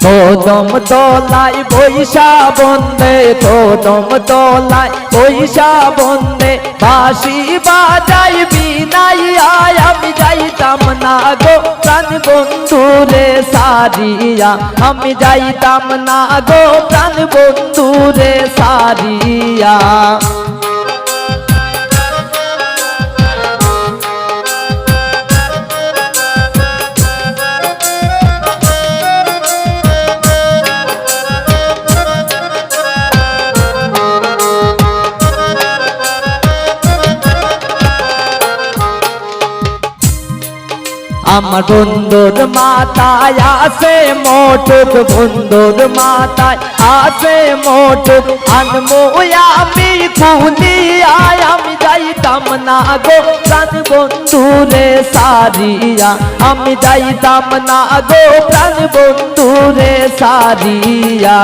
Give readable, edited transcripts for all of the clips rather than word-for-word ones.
কদম তলায় বৈশা বন্দে কদম তলায় বৈশা বন্দে বাঁশি বাজাই বিনাই আয় আমি যাইতাম না গো প্রাণ বন্ধুরে সারিয়া আমি যাইতাম না গো প্রাণ বন্ধুরে সারিয়া আমার বন্ধুর মাথায় আছে মোটক বন্ধুর মাথায় আছে মোটক আনমো আমি কুলিয়ায় আমি যাইতাম না গো প্রাণ বন্ধুরে সারিয়া আমি যাইতাম না গো প্রাণ বন্ধুরে সারিয়া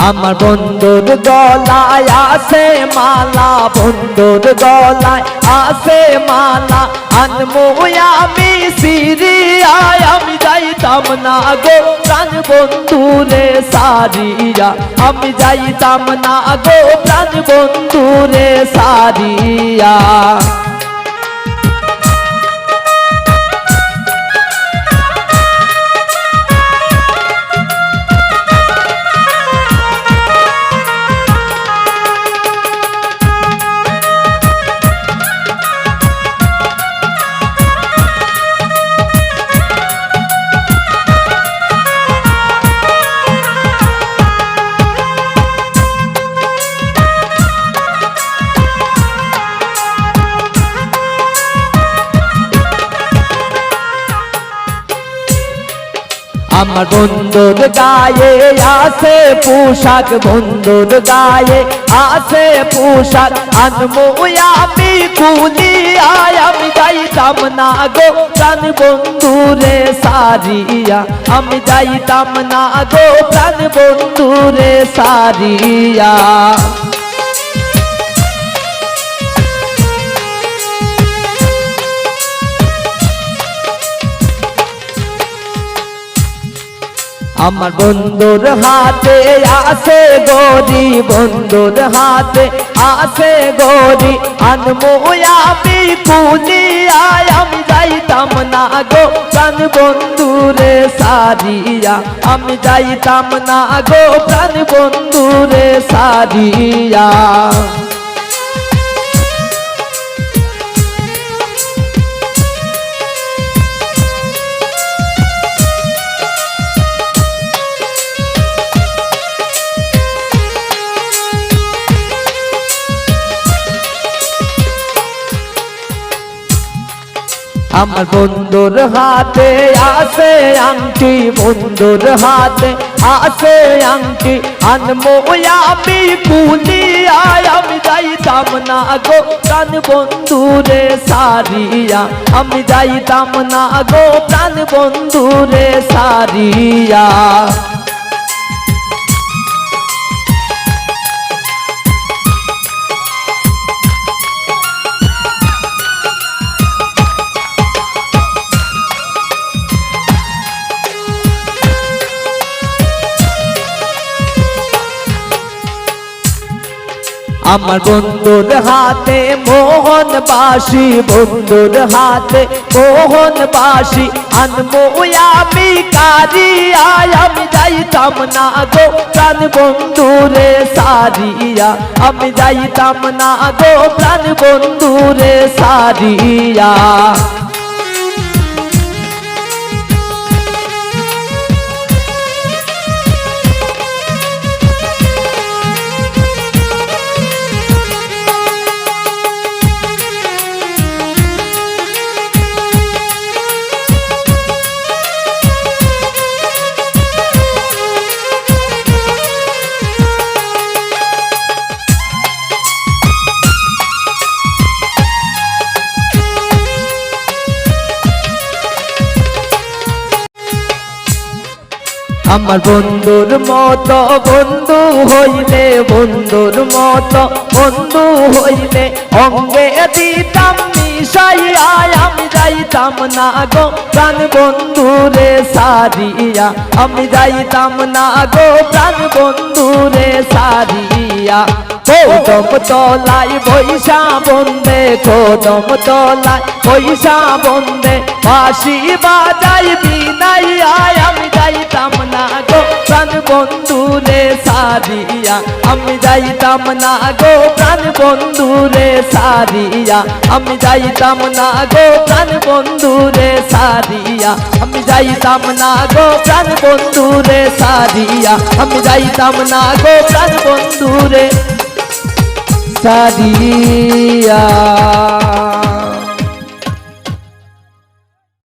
আমার বন্ধুর গলায় আছে মালা বন্ধুর গলায় আছে মালা আনমো আমি সিরিয়ায় আমি যাইতাম না গো প্রাণ বন্ধুরে সারিয়া আমি যাইতাম না গো প্রাণ বন্ধুরে সারিয়া আমার বন্ধুর গায়ে আছে পোশাক বন্ধুর গায়ে আছে পোশাক আনমো আমি কুলিয়ায় আমি যাইতাম না গো প্রাণ বন্ধুরে সারিয়া আমি যাইতাম না গো প্রাণ বন্ধুরে সারিয়া আমার বন্ধুর হাতে আছে গরি বন্ধুর হাতে আছে গরি আনমো আমি কুলিয়ায় আমি যাইতাম না গো প্রাণ বন্ধুরে সারিয়া আমি যাইতাম না গো প্রাণ বন্ধুরে সারিয়া আমার বন্ধুর হাতে আছে আংটি বন্ধুর হাতে আছে আংটি আনমো আমি কুলিয়ায় আমি যাইতাম না গো প্রাণ বন্ধুরে সারিয়া আমি যাইতাম না গো প্রাণ বন্ধুরে সারিয়া আমার বন্ধুর হাতে মোহন বাঁশি বন্ধুর হাতে মোহন বাঁশি আনমো আমি কারিয়ায় আমি যাইতাম না গো প্রাণ বন্ধুরে সারিয়া আমি যাইতাম না গো প্রাণ বন্ধুরে সারিয়া আমার বন্ধুর মতো বন্ধু হইলে, বন্ধুর মতো বন্ধু হইলে অঙ্গে দিতাম মিশাইয়া, আমি যাইতাম না গো প্রাণ বন্ধুরে সারিয়া, আমি যাইতাম না গো প্রাণ বন্ধুরে সারিয়া। কদম তলায় বৈশা বন্দে, কদম তলায় বৈশা বন্দে, বাঁশি বাজাই বিনাইয়া, আমি যাইতাম না গো প্রাণ বন্ধুরে সারিয়া, আমি যাইতাম না গো প্রাণ বন্ধুরে সারিয়া, আমি যাইতাম না গো প্রাণ বন্ধুরে সারিয়া, আমি যাইতাম না গো প্রাণ বন্ধুরে সারিয়া, আমি যাইতাম না গো প্রাণ বন্ধুরে সারিয়া।